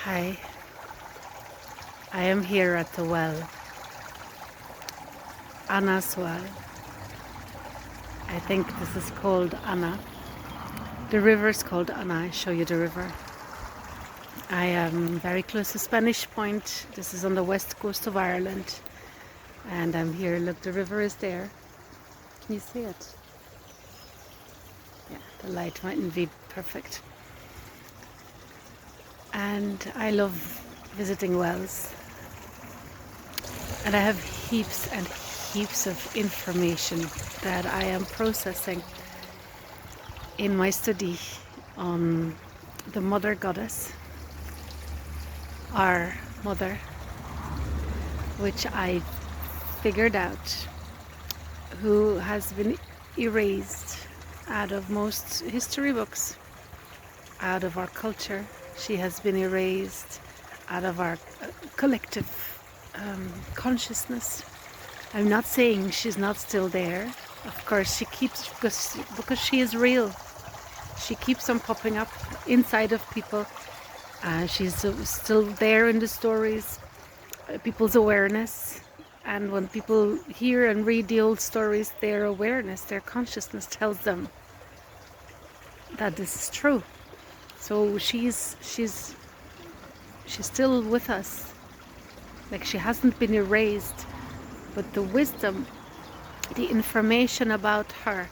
Hi, I am here at the well, Annagh's well. I think this is called Annagh. The river is called Annagh. I show you the river. I am very close to Spanish Point. This is on the west coast of Ireland. And I'm here. Look, the river is there. Can you see it? Yeah, the light mightn't be perfect. And I love visiting wells. And I have heaps and heaps of information that I am processing in my study on the mother goddess, our mother, which I figured out who has been erased out of most history books, out of our culture. She has been erased out of our collective consciousness. I'm not saying she's not still there. Of course, she keeps, because she is real. She keeps on popping up inside of people. She's still there in the stories, people's awareness. And when people hear and read the old stories, their awareness, their consciousness tells them that this is true. So she's still with us. Like, she hasn't been erased, but the wisdom, the information about her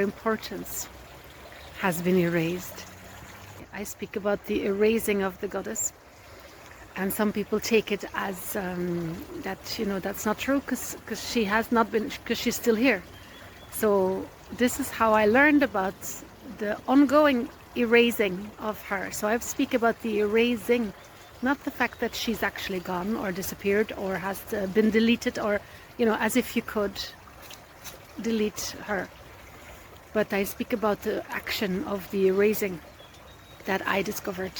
importance has been erased. I speak about the erasing of the goddess, and some people take it as that, that's not true, because she has not been, because she's still here. So this is how I learned about the ongoing erasing of her. So I speak about the erasing, not the fact that she's actually gone or disappeared or has been deleted, or as if you could delete her. But I speak about the action of the erasing that I discovered.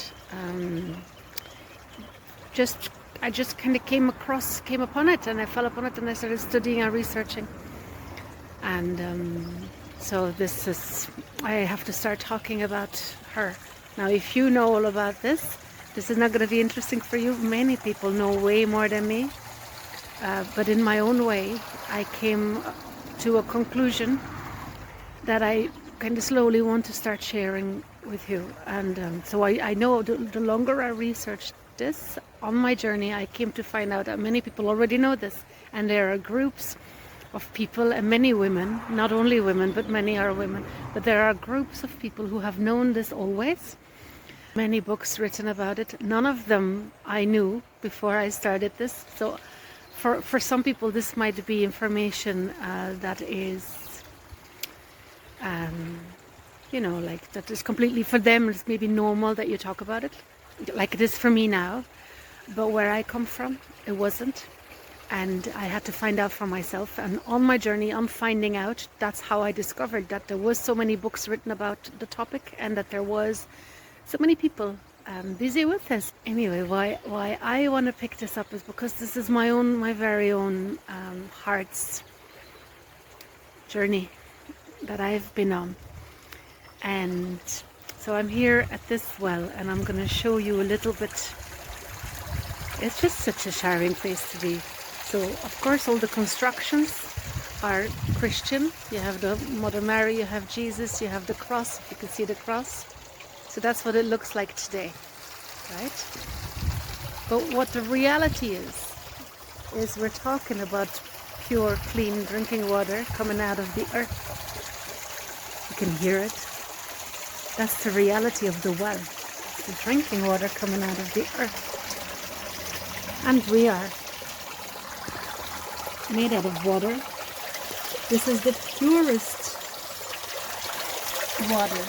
I just kind of came upon it, and I fell upon it, and I started studying and researching. And so this is, I have to start talking about her. Now, if you know all about this is not going to be interesting for you. Many people know way more than me. But in my own way, I came to a conclusion that I kind of slowly want to start sharing with you. And so I know the longer I researched this on my journey, I came to find out that many people already know this. And there are groups of people, and many women, not only women, but many are women. But there are groups of people who have known this always. Many books written about it. None of them I knew before I started this. So for some people, this might be information that is like, that is completely, for them, it's maybe normal that you talk about it, like it is for me now. But where I come from, it wasn't. And I had to find out for myself. And on my journey, on finding out, that's how I discovered that there was so many books written about the topic, and that there was so many people busy with this. Anyway, why I want to pick this up is because this is my very own heart's journey that I've been on. And so I'm here at this well, and I'm going to show you a little bit. It's just such a sharing place to be. So of course all the constructions are Christian. You have the Mother Mary, you have Jesus, you have the cross, if you can see the cross. So that's what it looks like today, right? But what the reality is we're talking about pure, clean drinking water coming out of the earth. You can hear it. That's the reality of the well. It's the drinking water coming out of the earth. And we are made out of water. This is the purest water.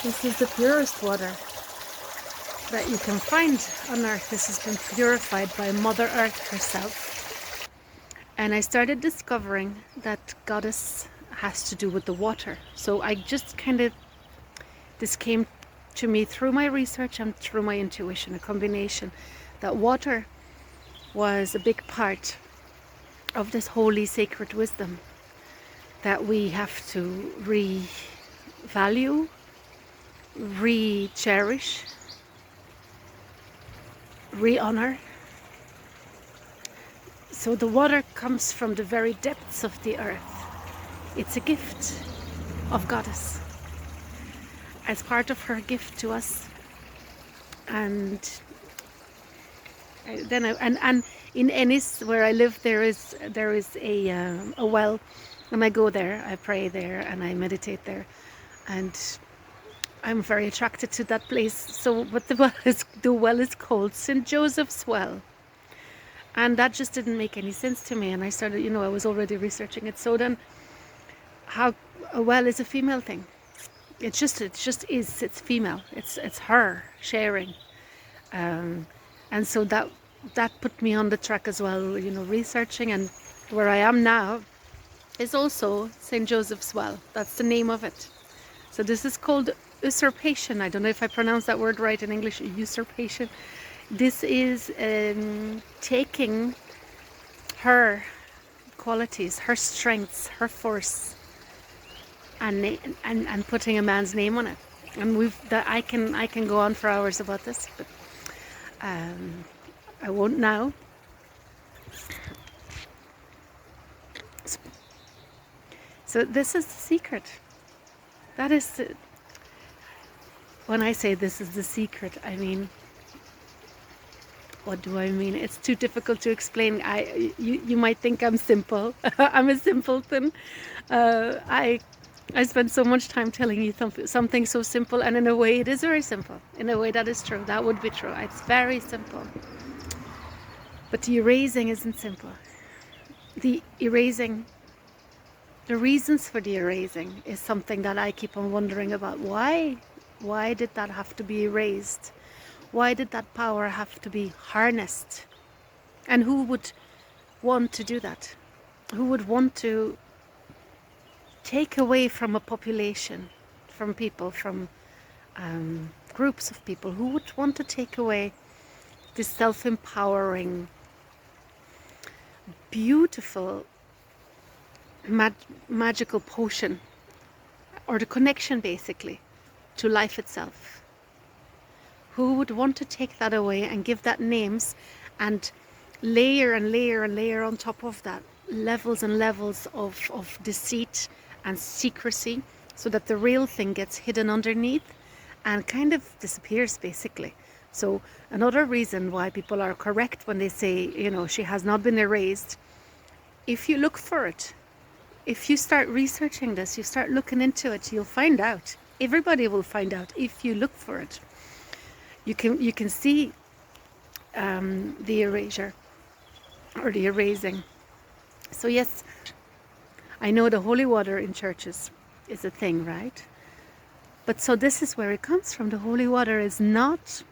This is the purest water that you can find on earth. This has been purified by Mother Earth herself. And I started discovering that goddess has to do with the water. So I just this came to me through my research and through my intuition, a combination that water was a big part of this holy sacred wisdom that we have to re-value, re-cherish, re-honor. So the water comes from the very depths of the earth. It's a gift of Goddess as part of her gift to us. And and in Ennis, where I live, there is a well, and I go there, I pray there, and I meditate there, and I'm very attracted to that place. So, but the well is called St. Joseph's Well, and that just didn't make any sense to me. And I started, I was already researching it. So then, how a well is a female thing. It just is. It's female. It's her sharing. And so that put me on the track as well, researching. And where I am now is also St. Joseph's Well. That's the name of it. So this is called usurpation. I don't know if I pronounced that word right in English, usurpation. This is taking her qualities, her strengths, her force, and putting a man's name on it. And I can go on for hours about this, but I won't now. So this is the secret. That is when I say this is the secret, I mean, what do I mean? It's too difficult to explain. You might think I'm simple. I'm a simpleton. I spend so much time telling you something so simple, and in a way it is very simple. In a way that is true. That would be true. It's very simple. But the erasing isn't simple. The reasons for the erasing is something that I keep on wondering about. Why did that have to be erased? Why did that power have to be harnessed? And who would want to do that? Who would want to take away from a population, from people, from groups of people? Who would want to take away this self-empowering, beautiful, magical potion, or the connection basically to life itself? Who would want to take that away and give that names and layer and layer and layer on top of that levels and levels of deceit and secrecy, so that the real thing gets hidden underneath and kind of disappears basically? So another reason why people are correct when they say, she has not been erased. If you look for it, if you start researching this, you start looking into it, you'll find out. Everybody will find out if you look for it. You can see the erasure or the erasing. So yes, I know the holy water in churches is a thing, right? But so this is where it comes from. The holy water is not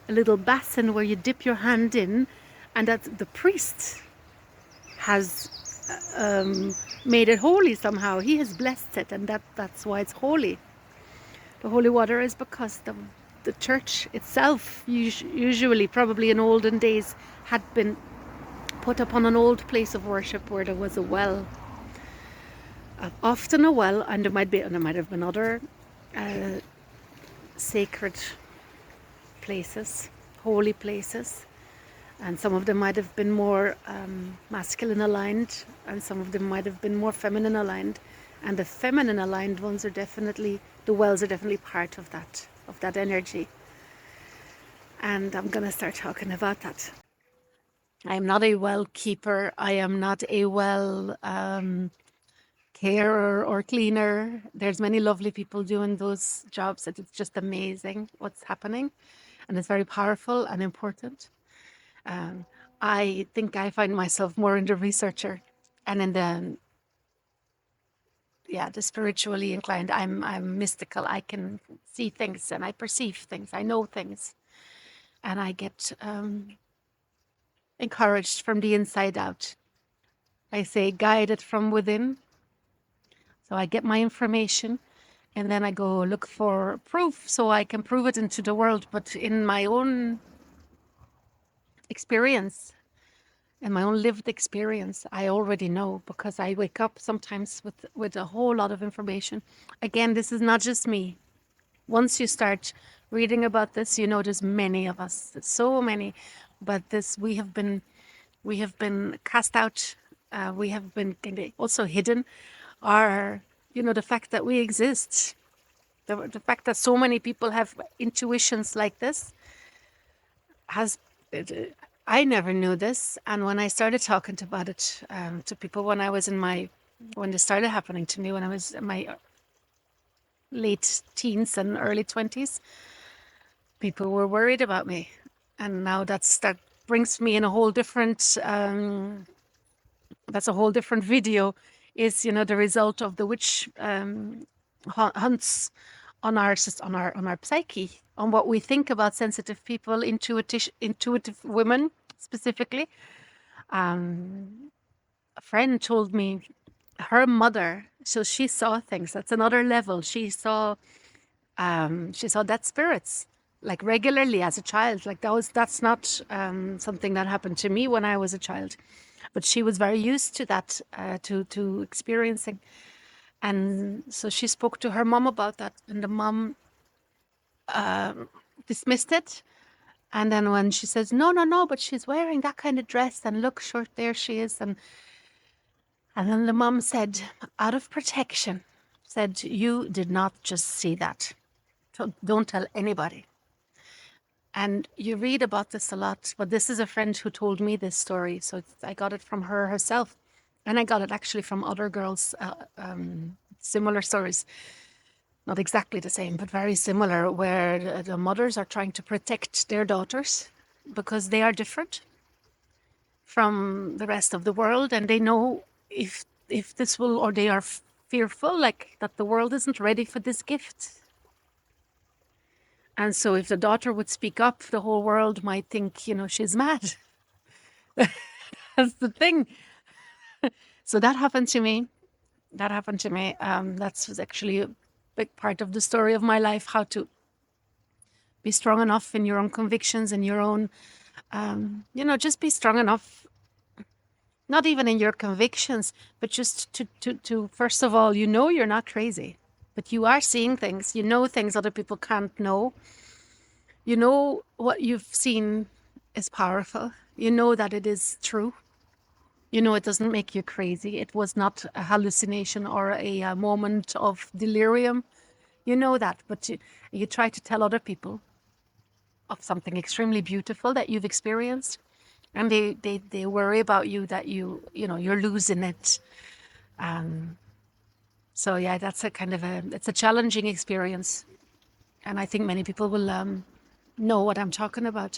a little basin where you dip your hand in and that the priest has made it holy somehow. He has blessed it, and that's why it's holy. The holy water is because the church itself, usually, probably in olden days, had been put upon an old place of worship where there was a well, often a well, and there might have been other sacred places, holy places, and some of them might have been more masculine aligned, and some of them might have been more feminine aligned. And the feminine aligned ones are definitely, the wells are definitely part of that energy. And I'm gonna start talking about that. I am not a well keeper. I am not a well carer or cleaner. There's many lovely people doing those jobs, and it's just amazing what's happening, and it's very powerful and important. I think I find myself more in the researcher and in the spiritually inclined. I'm mystical. I can see things and I perceive things. I know things, and I get encouraged from the inside out. I say guided from within. So I get my information, and then I go look for proof so I can prove it into the world. But in my own experience, in my own lived experience, I already know, because I wake up sometimes with a whole lot of information. Again, this is not just me. Once you start reading about this, you know there's many of us, so many. But this, we have been cast out. We have been also hidden. Our, the fact that we exist, the fact that so many people have intuitions like this has. I never knew this, and when I started talking about it to people when this started happening to me when I was in my late teens and early 20s, people were worried about me, and now that brings me in a whole different. That's a whole different video. Is the result of the witch hunts on our psyche, on what we think about sensitive people, intuitive women specifically. A friend told me her mother, so she saw things. That's another level. She saw dead spirits like regularly as a child. Like that's not something that happened to me when I was a child, but she was very used to that, to experiencing. And so she spoke to her mom about that, and the mom dismissed it. And then when she says, no, no, no, but she's wearing that kind of dress, and look, short, there she is. And then the mom said, out of protection, said, you did not just see that. Don't tell anybody. And you read about this a lot, but this is a friend who told me this story. So I got it from her herself. And I got it actually from other girls, similar stories. Not exactly the same, but very similar, where the mothers are trying to protect their daughters because they are different from the rest of the world, and they know if this will, or they are fearful, like that the world isn't ready for this gift. And so if the daughter would speak up, the whole world might think, she's mad. That's the thing. So that happened to me. That was actually a big part of the story of my life, how to be strong enough in your own convictions and your own, just be strong enough, not even in your convictions, but just to first of all, you're not crazy, but you are seeing things, things other people can't know. What you've seen is powerful. That it is true. It doesn't make you crazy. It was not a hallucination or a moment of delirium. That, but you try to tell other people of something extremely beautiful that you've experienced, and they worry about you, that you're losing it. So yeah, that's it's a challenging experience, and I think many people will know what I'm talking about.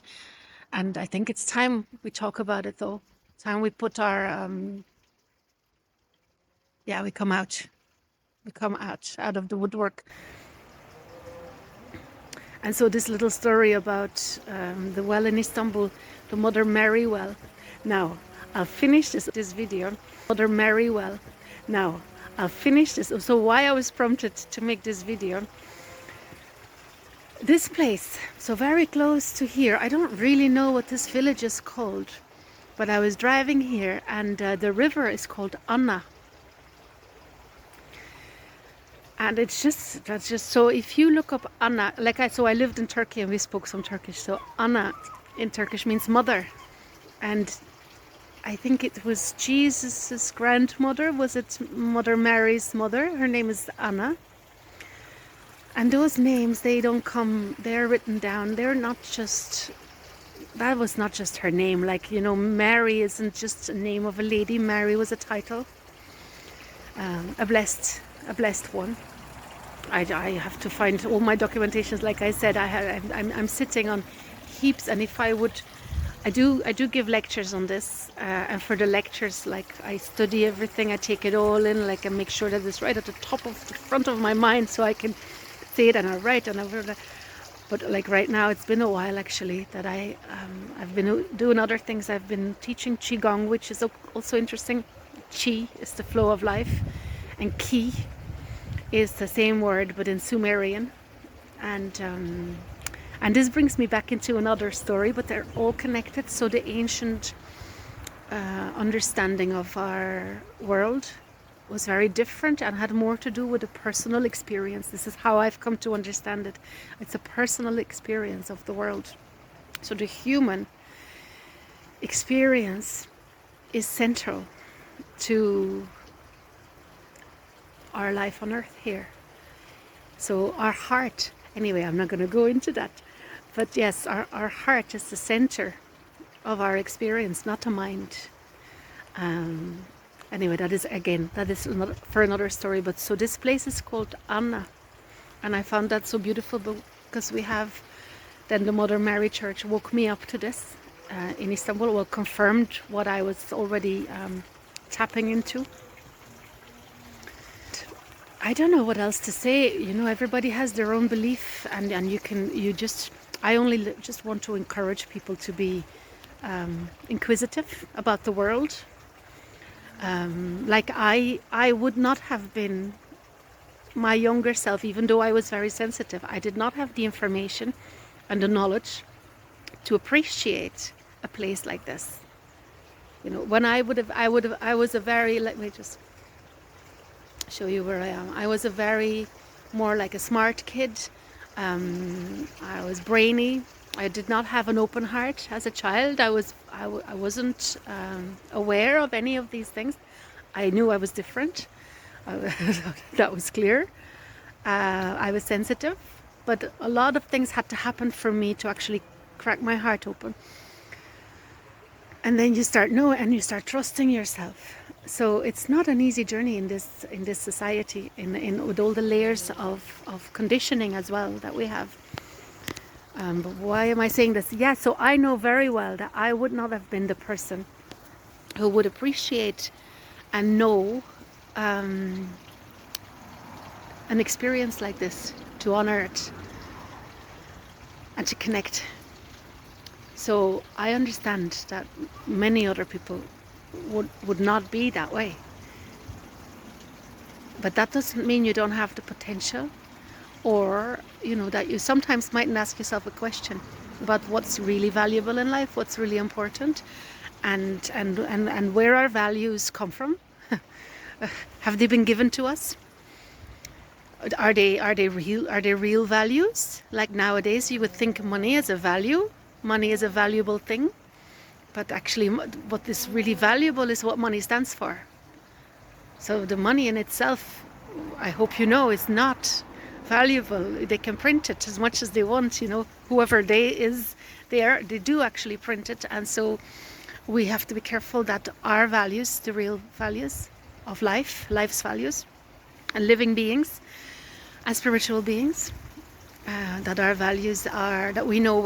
And I think it's time we talk about it, though. Time we put our we come out. We come out of the woodwork. And so this little story about the well in Istanbul, the Mother Mary well. Now, I'll finish this video. Mother Mary well. Now, I'll finish this. So why I was prompted to make this video. This place, so very close to here, I don't really know what this village is called, but I was driving here, and the river is called Annagh. And that's just so if you look up Annagh, so I lived in Turkey and we spoke some Turkish. So Annagh in Turkish means mother. And I think it was Jesus's grandmother. Was it Mother Mary's mother? Her name is Annagh. And those names, they're written down. They're not just, that was not just her name. Mary isn't just a name of a lady. Mary was a title. A blessed one. I have to find all my documentations. Like I said, I'm sitting on heaps, and if I would, I do give lectures on this, and for the lectures, I study everything, I take it all in, I make sure that it's right at the top of the front of my mind, so I can say it and I write and but right now, it's been a while actually that I've been doing other things. I've been teaching Qigong, which is also interesting. Qi is the flow of life, and Qi is the same word but in Sumerian, and this brings me back into another story, but they're all connected. So the ancient understanding of our world was very different and had more to do with a personal experience. This is how I've come to understand it. It's a personal experience of the world. So the human experience is central to our life on earth here. So our heart, anyway, I'm not going to go into that. But yes, our heart is the center of our experience, not the mind. Anyway, that is another, for another story. But so this place is called Annagh, and I found that so beautiful because we have, then the Mother Mary Church woke me up to this in Istanbul, well, confirmed what I was already tapping into. I don't know what else to say. You know, everybody has their own belief, and I only just want to encourage people to be inquisitive about the world. Like I would not have been my younger self, even though I was very sensitive. I did not have the information and the knowledge to appreciate a place like this. You know, when I was a very, let me just show you where I am. I was a very, more like a smart kid. I was brainy. I did not have an open heart as a child. I wasn't aware of any of these things. I knew I was different. That was clear. I was sensitive, but a lot of things had to happen for me to actually crack my heart open. And then you start knowing, and you start trusting yourself. So it's not an easy journey in this society, with all the layers of conditioning as well that we have. But why am I saying this? Yeah, so I know very well that I would not have been the person who would appreciate and know an experience like this, to honor it and to connect. So I understand that many other people would not be that way. But that doesn't mean you don't have the potential, or, you know, that you sometimes mightn't ask yourself a question about what's really valuable in life, what's really important, and where our values come from. Have they been given to us? Are they real values? Like nowadays, you would think money is a value. Money is a valuable thing, but actually, what is really valuable is what money stands for. So the money in itself, I hope you know, is not valuable. They can print it as much as they want. You know, whoever they do actually print it, and so we have to be careful that our values, the real values of life's values, and living beings, and spiritual beings, that our values are, that we know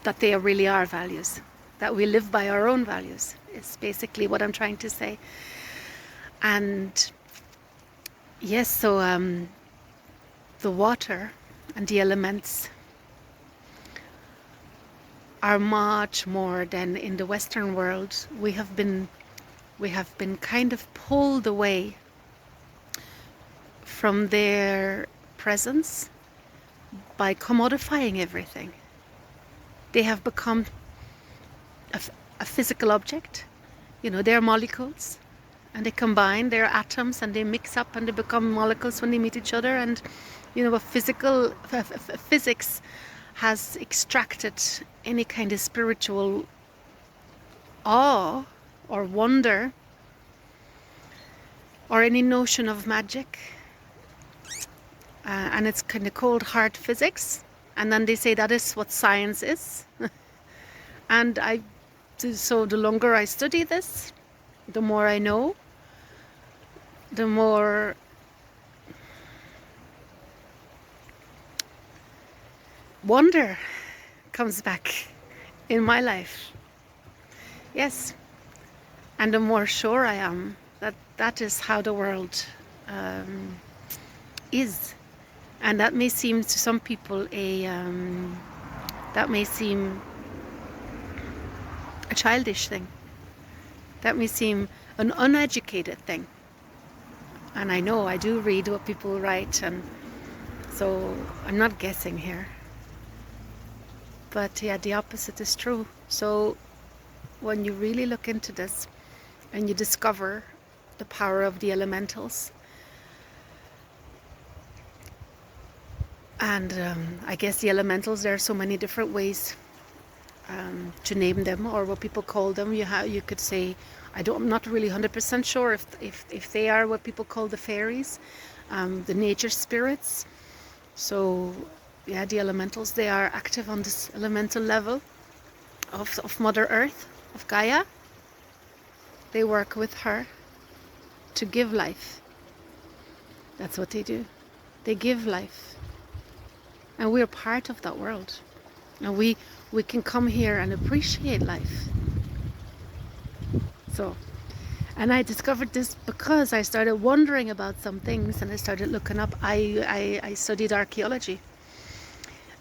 that they really are values, that we live by our own values, is basically what I'm trying to say. And yes, so the water and the elements are much more than in the Western world. We have been kind of pulled away from their presence by commodifying everything. They have become a physical object. You know, they're molecules, and they combine, they're atoms, and they mix up and they become molecules when they meet each other. And, you know, physics has extracted any kind of spiritual awe or wonder or any notion of magic. And it's kind of called hard physics. And then they say that is what science is. And so the longer I study this, the more I know, the more wonder comes back in my life. Yes. And the more sure I am that that is how the world is. And that may seem to some people that may seem a childish thing. That may seem an uneducated thing. And I know I do read what people write, and so I'm not guessing here. But yeah, the opposite is true. So when you really look into this and you discover the power of the elementals. And I guess the elementals, there are so many different ways to name them, or what people call them. You could say, I'm not really 100% sure if they are what people call the fairies, the nature spirits. So yeah, the elementals, they are active on this elemental level of Mother Earth, of Gaia. They work with her to give life. That's what they do. They give life. And we're part of that world. And we can come here and appreciate life. So, and I discovered this because I started wondering about some things, and I started looking up. I studied archaeology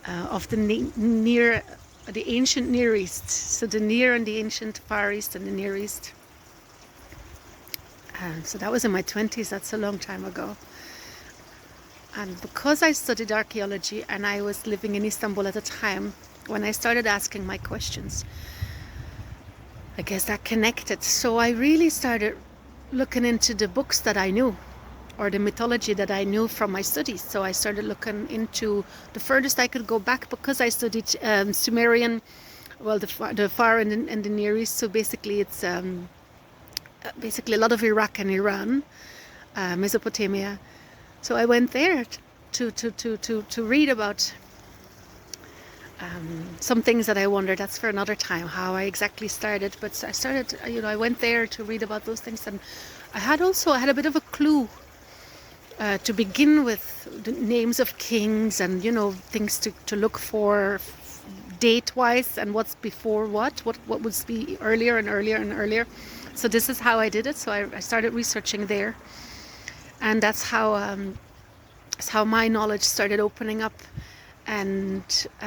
of the ancient Near East. So the Near and the ancient Far East and the Near East. So that was in my 20s. That's a long time ago. And because I studied archaeology and I was living in Istanbul at the time, when I started asking my questions, I guess that connected. So I really started looking into the books that I knew, or the mythology that I knew from my studies. So I started looking into the furthest I could go back, because I studied Sumerian, well, the Far and the Near East. So basically it's basically a lot of Iraq and Iran, Mesopotamia. So I went there to read about some things that I wondered. That's for another time, how I exactly started. But I started, I went there to read about those things, and I had a bit of a clue to begin with, the names of kings and things to look for date-wise, and what's before what would be earlier and earlier and earlier. So this is how I did it. So I started researching there, and that's how my knowledge started opening up. And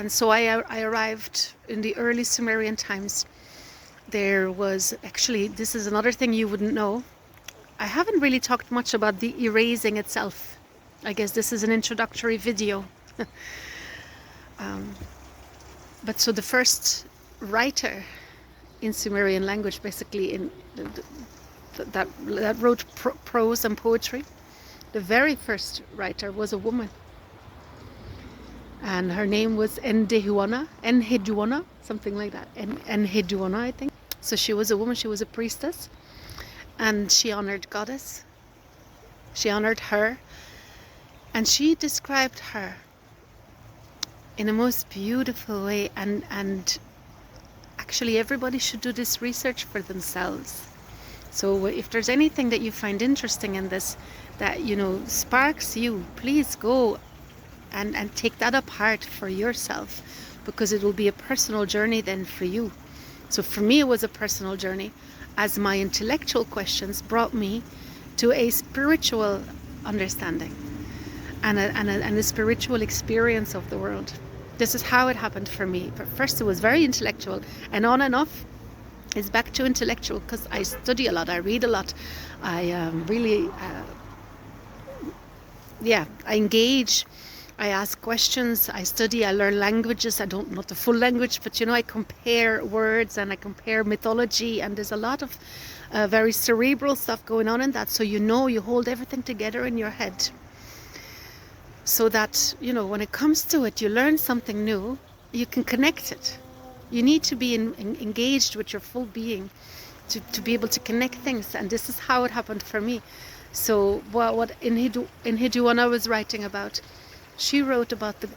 so I arrived in the early Sumerian times. There was actually, this is another thing you wouldn't know. I haven't really talked much about the erasing itself. I guess this is an introductory video. But so the first writer in Sumerian language, basically that wrote prose and poetry, the very first writer was a woman. And her name was Enheduanna, something like that. Enheduanna, I think. So she was a woman, she was a priestess, and she honored Goddess. She honored her, and she described her in a most beautiful way. And actually, everybody should do this research for themselves. So if there's anything that you find interesting in this, that sparks you, please go and take that apart for yourself, because it will be a personal journey then for you. So for me, it was a personal journey, as my intellectual questions brought me to a spiritual understanding and a spiritual experience of the world. This is how it happened for me. But first it was very intellectual, and on and off it's back to intellectual, because I study a lot, I read a lot, I really I engage, I ask questions, I study, I learn languages. I don't know the full language, but I compare words and I compare mythology, and there's a lot of very cerebral stuff going on in that. So you hold everything together in your head, so that when it comes to it, you learn something new, you can connect it. You need to be engaged with your full being to be able to connect things, and this is how it happened for me. So what Enheduanna was writing about, she wrote about the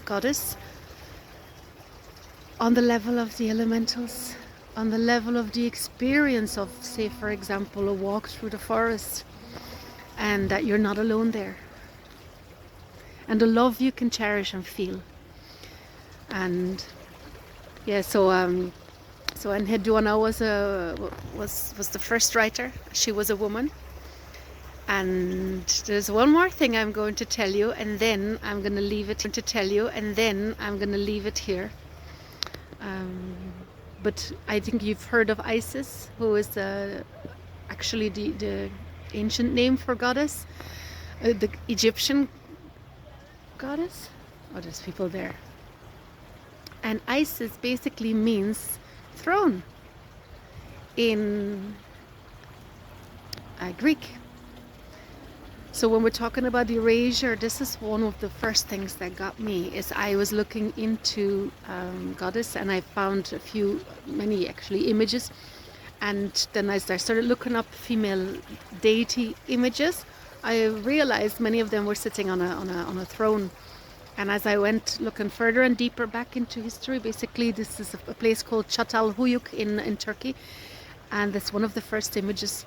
goddess on the level of the elementals, on the level of the experience of, say, for example, a walk through the forest, and that you're not alone there, and the love you can cherish and feel. And yeah, so Enheduanna was the first writer. She was a woman. And there's one more thing I'm going to tell you, and then I'm going to leave it here. But I think you've heard of Isis, who is actually the ancient name for goddess, the Egyptian goddess. Oh, there's people there. And Isis basically means throne. in Greek. So when we're talking about erasure, this is one of the first things that got me. Is I was looking into goddess, and I found many actually images, and then as I started looking up female deity images, I realized many of them were sitting on a throne. And as I went looking further and deeper back into history, basically this is a place called Çatalhöyük in Turkey, and it's one of the first images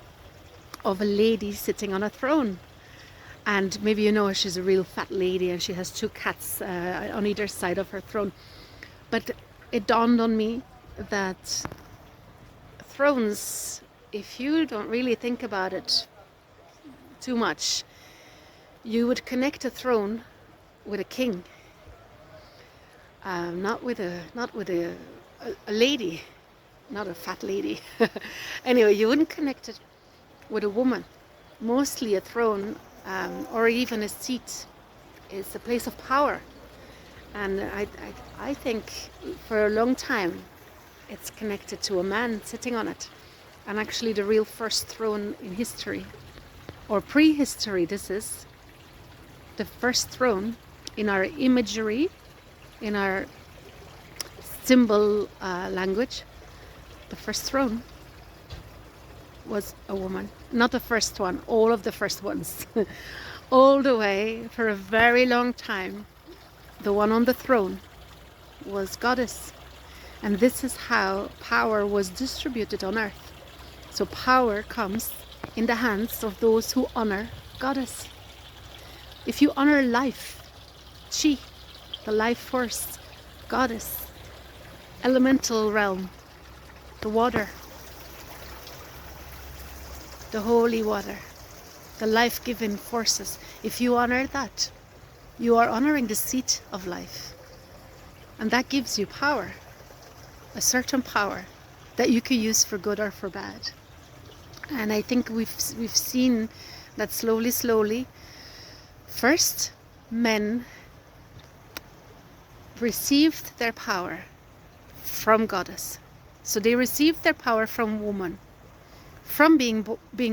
of a lady sitting on a throne. And maybe you know her, she's a real fat lady, and she has 2 cats on either side of her throne. But it dawned on me that thrones, if you don't really think about it too much, you would connect a throne with a king, not with a lady, not a fat lady. Anyway, you wouldn't connect it with a woman. Mostly a throne, or even a seat, is a place of power. And I think for a long time it's connected to a man sitting on it. And actually the real first throne in history, or prehistory, this is the first throne in our imagery, in our symbol language. The first throne was a woman. Not the first one, all of the first ones. All the way, for a very long time, the one on the throne was goddess. And this is how power was distributed on earth. So power comes in the hands of those who honor goddess. If you honor life, chi, the life force, goddess, elemental realm, the water, the holy water, the life-giving forces, if you honor that, you are honoring the seat of life. And that gives you power, a certain power that you can use for good or for bad. And I think we've seen that slowly, first men received their power from goddess. So they received their power from woman, from being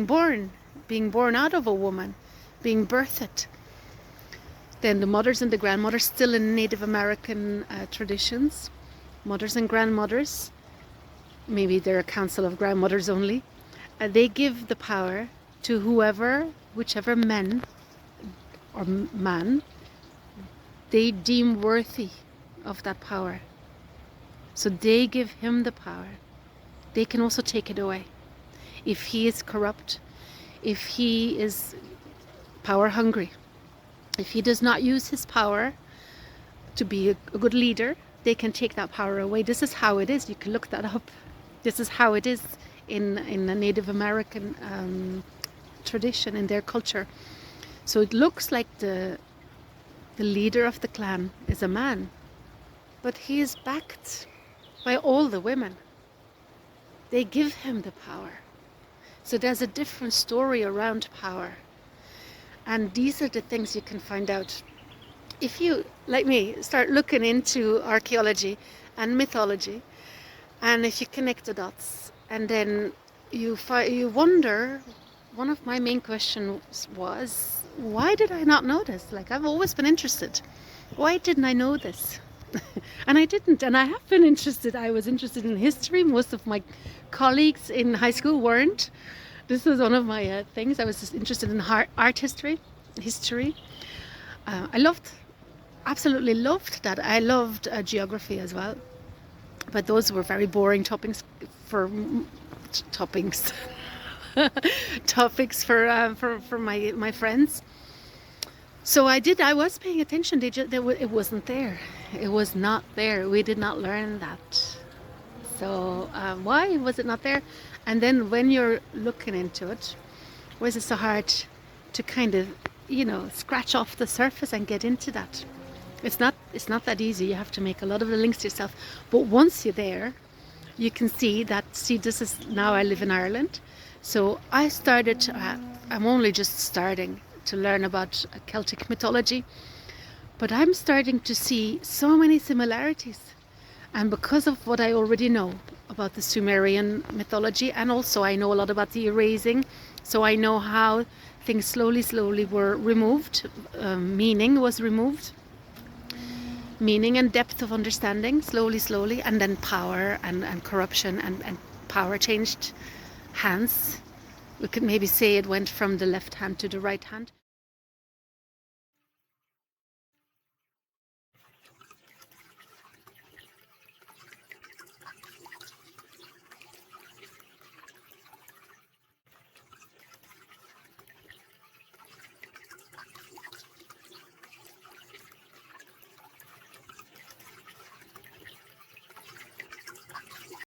born out of a woman, being birthed. Then the mothers and the grandmothers, still in Native American traditions, mothers and grandmothers, maybe they're a council of grandmothers only, they give the power to whichever men or man they deem worthy of that power. So they give him the power. They can also take it away. If he is corrupt, if he is power hungry, if he does not use his power to be a good leader, they can take that power away. This is how it is. You can look that up. This is how it is in the Native American tradition, in their culture. So it looks like the leader of the clan is a man, but he is backed by all the women. They give him the power. So there's a different story around power. And these are the things you can find out if you, like me, start looking into archaeology and mythology, and if you connect the dots, and then you wonder. One of my main questions was, why did I not know this? Like, I've always been interested. Why didn't I know this? And I didn't, and I have been interested. I was interested in history. Most of my colleagues in high school weren't. This was one of my things. I was just interested in art history. I absolutely loved that. I loved geography as well. But those were very boring topics for my friends. So I was paying attention. It wasn't there. It was not there. We did not learn that. So why was it not there? And then when you're looking into it, why is it so hard to kind of, scratch off the surface and get into that? It's not that easy. You have to make a lot of the links yourself. But once you're there, you can see that, this is, now I live in Ireland. So I'm only just starting to learn about Celtic mythology, but I'm starting to see so many similarities. And because of what I already know, about the Sumerian mythology, and also I know a lot about the erasing. So I know how things slowly were removed, meaning was removed, meaning and depth of understanding, slowly, and then power and corruption and power changed hands. We could maybe say it went from the left hand to the right hand.